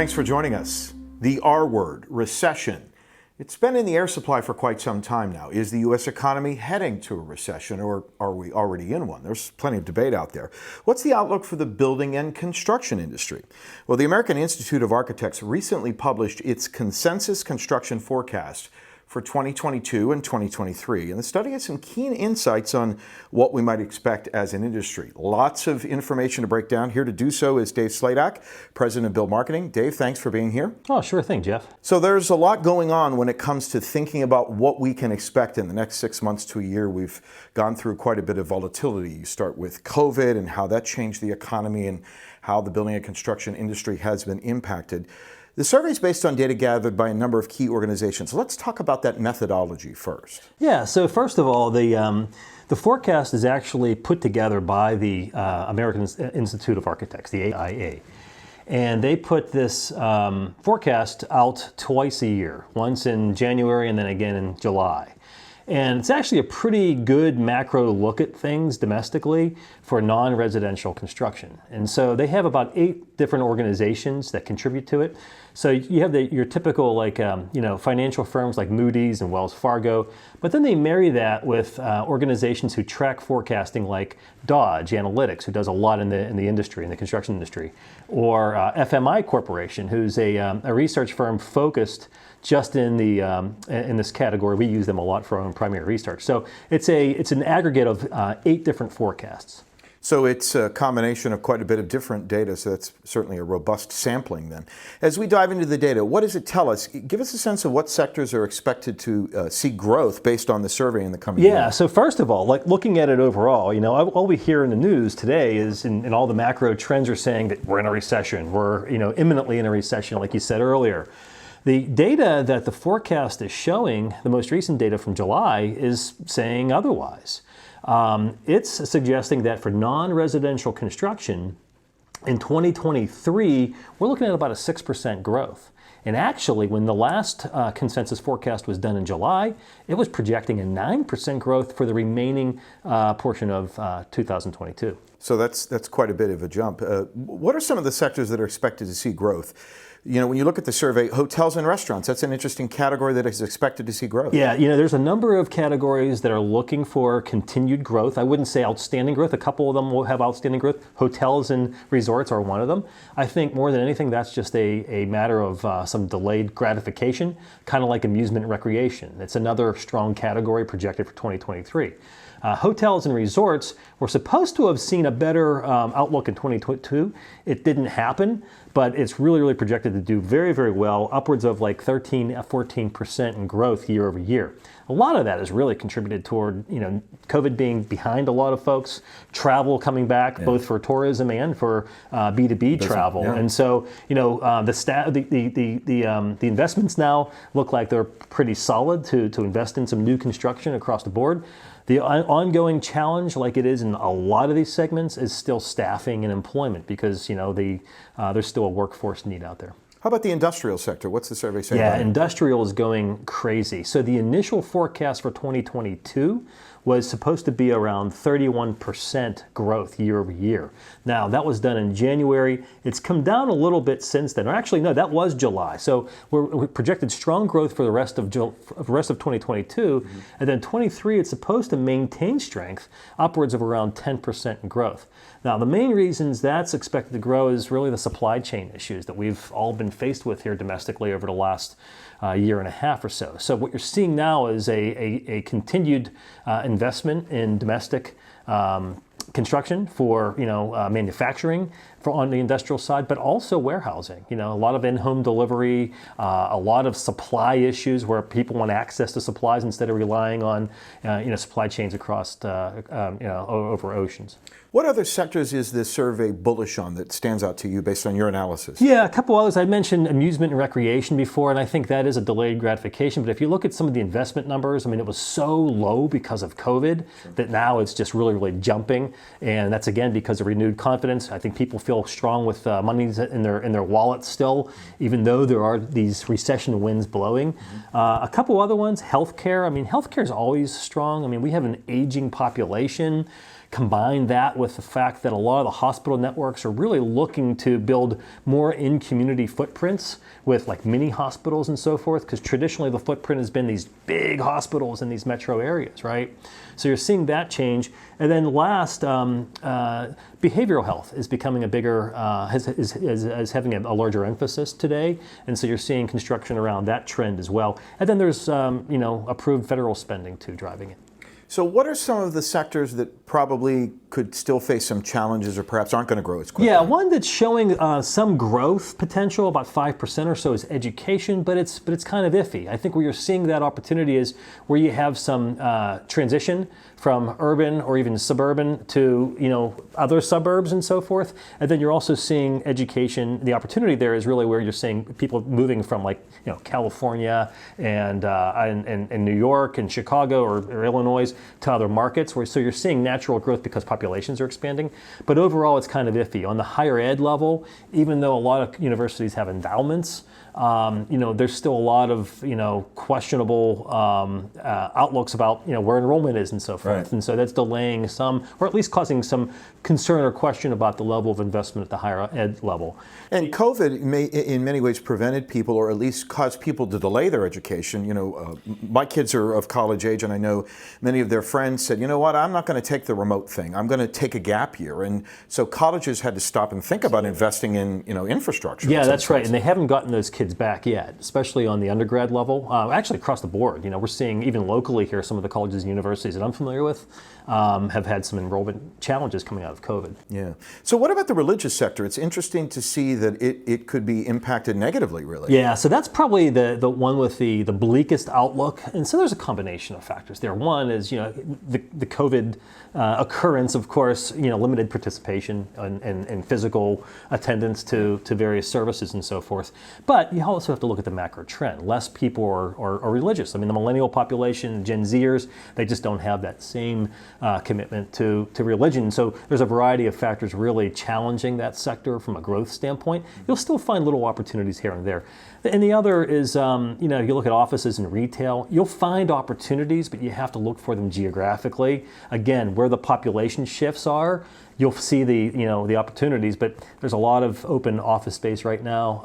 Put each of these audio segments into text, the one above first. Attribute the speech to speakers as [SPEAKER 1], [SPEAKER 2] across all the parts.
[SPEAKER 1] Thanks for joining us. The R word, recession. It's been in the air supply for quite some time now. Is the U.S. economy heading to a recession, or are we already in one? There's plenty of debate out there. What's the outlook for the building and construction industry? Well, the American Institute of Architects recently published its consensus construction forecast for 2022 and 2023. And the study has some keen insights on what we might expect as an industry. Lots of information to break down. Here to do so is Dave Sladack, President of BLD Marketing. Dave, thanks for being here.
[SPEAKER 2] Oh, sure thing, Jeff.
[SPEAKER 1] So there's a lot going on when it comes to thinking about what we can expect in the next 6 months to a year. We've gone through quite a bit of volatility. You start with COVID and how that changed the economy and how the building and construction industry has been impacted. The survey is based on data gathered by a number of key organizations. Let's talk about that methodology first.
[SPEAKER 2] Yeah, so first of all, the forecast is actually put together by the American Institute of Architects, the AIA. And they put this forecast out twice a year, once in January and then again in July. And it's actually a pretty good macro look at things domestically for non-residential construction. And so they have about 8 different organizations that contribute to it. So you have your typical financial firms like Moody's and Wells Fargo, but then they marry that with organizations who track forecasting like Dodge Analytics, who does a lot in the industry, in the construction industry, or FMI Corporation, who's a research firm focused just in this category. We use them a lot for our own primary research. So it's an aggregate of 8 different forecasts.
[SPEAKER 1] So it's a combination of quite a bit of different data, so that's certainly a robust sampling then. As we dive into the data, what does it tell us? Give us a sense of what sectors are expected to see growth based on the survey in the coming year.
[SPEAKER 2] Yeah, so first of all, like looking at it overall, all we hear in the news today is, and all the macro trends are saying that we're in a recession, we're imminently in a recession, like you said earlier. The data that the forecast is showing, the most recent data from July, is saying otherwise. It's suggesting that for non-residential construction, in 2023, we're looking at about a 6% growth. And actually, when the last consensus forecast was done in July, it was projecting a 9% growth for the remaining portion of 2022.
[SPEAKER 1] So that's quite a bit of a jump. What are some of the sectors that are expected to see growth? When you look at the survey, hotels and restaurants, that's an interesting category that is expected to see growth.
[SPEAKER 2] Yeah, there's a number of categories that are looking for continued growth. I wouldn't say outstanding growth. A couple of them will have outstanding growth. Hotels and resorts are one of them. I think more than anything, that's just a matter of some delayed gratification, kind of like amusement and recreation. It's another strong category projected for 2023. Hotels and resorts were supposed to have seen a better outlook in 2022. It didn't happen, but it's really projected to do very, very well, upwards of like 13-14% in growth year over year. A lot of that is really contributed toward, COVID being behind a lot of folks, travel coming back, both for tourism and for B2B travel. Yeah. And so, the investments now look like they're pretty solid to invest in some new construction across the board. The ongoing challenge, like it is in a lot of these segments, is still staffing and employment because, there's still a workforce need out there.
[SPEAKER 1] How about the industrial sector? What's the survey saying?
[SPEAKER 2] Yeah, industrial is going crazy. So the initial forecast for 2022 was supposed to be around 31% growth year over year. Now, that was done in January. It's come down a little bit since then. Or actually, no, that was July. So we projected strong growth for the rest of 2022. Mm-hmm. And then 23, it's supposed to maintain strength, upwards of around 10% in growth. Now, the main reasons that's expected to grow is really the supply chain issues that we've all been faced with here domestically over the last year and a half or so. So what you're seeing now is a continued investment in domestic construction for manufacturing on the industrial side, but also warehousing. A lot of in-home delivery, a lot of supply issues where people want access to supplies instead of relying on supply chains across over oceans.
[SPEAKER 1] What other sectors is this survey bullish on that stands out to you based on your analysis?
[SPEAKER 2] Yeah, a couple others. I mentioned amusement and recreation before, and I think that is a delayed gratification. But if you look at some of the investment numbers, it was so low because of COVID that now it's just really jumping. And that's, again, because of renewed confidence. I think people feel feel strong with money in their wallets still, even though there are these recession winds blowing. A couple other ones, healthcare. I mean, healthcare is always strong. I mean, we have an aging population. Combine that with the fact that a lot of the hospital networks are really looking to build more in-community footprints with like mini hospitals and so forth, because traditionally the footprint has been these big hospitals in these metro areas, right? So you're seeing that change. And then last, behavioral health is becoming a bigger, is having a larger emphasis today. And so you're seeing construction around that trend as well. And then there's, approved federal spending too driving it.
[SPEAKER 1] So what are some of the sectors that probably could still face some challenges or perhaps aren't going to grow as quickly?
[SPEAKER 2] Yeah, one that's showing some growth potential, about 5% or so, is education, but it's kind of iffy. I think where you're seeing that opportunity is where you have some transition from urban or even suburban to other suburbs and so forth. And then you're also seeing education. The opportunity there is really where you're seeing people moving from California and New York and Chicago or Illinois to other markets. So you're seeing natural growth because populations are expanding. But overall, it's kind of iffy. On the higher ed level, even though a lot of universities have endowments, there's still a lot of questionable outlooks about where enrollment is and so forth,
[SPEAKER 1] right.
[SPEAKER 2] And so that's delaying some, or at least causing some concern or question about the level of investment at the higher ed level.
[SPEAKER 1] And COVID may, in many ways, prevented people, or at least caused people to delay their education. My kids are of college age, and I know many of their friends said, you know what, I'm not going to take the remote thing. I'm going to take a gap year, and so colleges had to stop and think about investing in infrastructure.
[SPEAKER 2] Yeah, that's right, and they haven't gotten those kids back yet, especially on the undergrad level. Actually, across the board, we're seeing even locally here, some of the colleges and universities that I'm familiar with have had some enrollment challenges coming out of COVID.
[SPEAKER 1] Yeah. So what about the religious sector? It's interesting to see that it could be impacted negatively, really.
[SPEAKER 2] Yeah, so that's probably the one with the bleakest outlook. And so there's a combination of factors there. One is, the COVID occurrence, of course, limited participation and physical attendance to various services and so forth. But you also have to look at the macro trend. Less people are religious. I mean, the millennial population, Gen Zers, they just don't have that same commitment to religion. So there's a variety of factors really challenging that sector from a growth standpoint. You'll still find little opportunities here and there. And the other is, you look at offices and retail, you'll find opportunities, but you have to look for them geographically. Again, where the population shifts are, you'll see the opportunities, but there's a lot of open office space right now.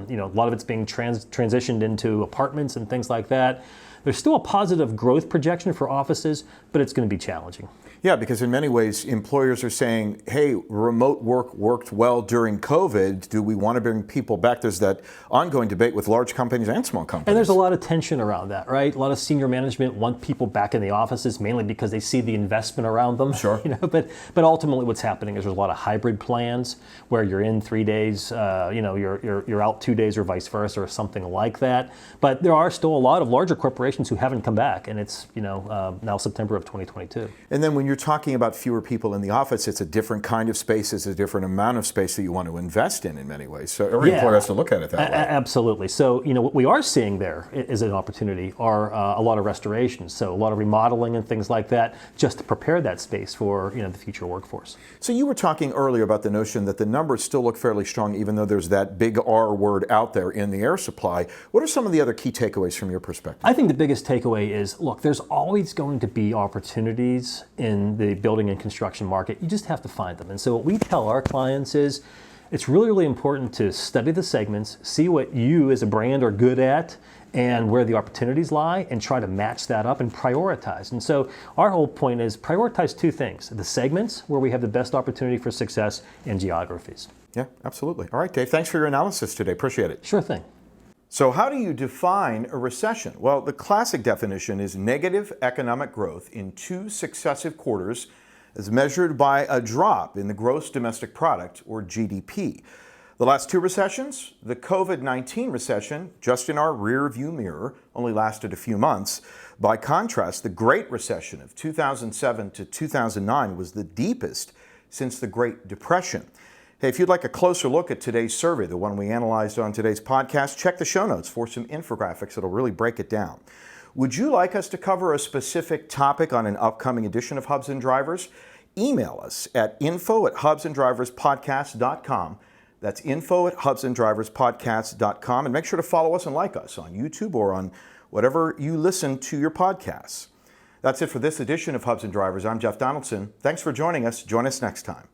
[SPEAKER 2] A lot of it's being transitioned into apartments and things like that. There's still a positive growth projection for offices, but it's going to be challenging.
[SPEAKER 1] Yeah, because in many ways, employers are saying, hey, remote work worked well during COVID. Do we want to bring people back? There's that ongoing debate with large companies and small companies.
[SPEAKER 2] And there's a lot of tension around that, right? A lot of senior management want people back in the offices, mainly because they see the investment around them.
[SPEAKER 1] Sure.
[SPEAKER 2] But ultimately what's happening is there's a lot of hybrid plans where you're in 3 days, you're out 2 days or vice versa or something like that. But there are still a lot of larger corporations who haven't come back, and it's now September of 2022.
[SPEAKER 1] And then when you're talking about fewer people in the office, it's a different kind of space, it's a different amount of space that you want to invest in many ways. So every employer has to look at it that way.
[SPEAKER 2] Absolutely. So what we are seeing there is an opportunity are a lot of restorations, so a lot of remodeling and things like that, just to prepare that space for the future workforce.
[SPEAKER 1] So you were talking earlier about the notion that the numbers still look fairly strong, even though there's that big R word out there in the air supply. What are some of the other key takeaways from your perspective?
[SPEAKER 2] I think the biggest takeaway is, look, there's always going to be opportunities in the building and construction market. You just have to find them. And so what we tell our clients is it's really, really important to study the segments, see what you as a brand are good at and where the opportunities lie, and try to match that up and prioritize. And so our whole point is prioritize two things: the segments where we have the best opportunity for success, and geographies.
[SPEAKER 1] Yeah, absolutely. All right, Dave, thanks for your analysis today. Appreciate it.
[SPEAKER 2] Sure thing.
[SPEAKER 1] So how do you define a recession? Well, the classic definition is negative economic growth in 2 successive quarters as measured by a drop in the gross domestic product, or GDP. The last 2 recessions, the COVID-19 recession, just in our rear view mirror, only lasted a few months. By contrast, the Great Recession of 2007 to 2009 was the deepest since the Great Depression. Hey, if you'd like a closer look at today's survey, the one we analyzed on today's podcast, check the show notes for some infographics that'll really break it down. Would you like us to cover a specific topic on an upcoming edition of Hubs and Drivers? email us at info@hubsanddriverspodcast.com. That's info@hubsanddriverspodcast.com. And make sure to follow us and like us on YouTube or on whatever you listen to your podcasts. That's it for this edition of Hubs and Drivers. I'm Jeff Donaldson. Thanks for joining us. Join us next time.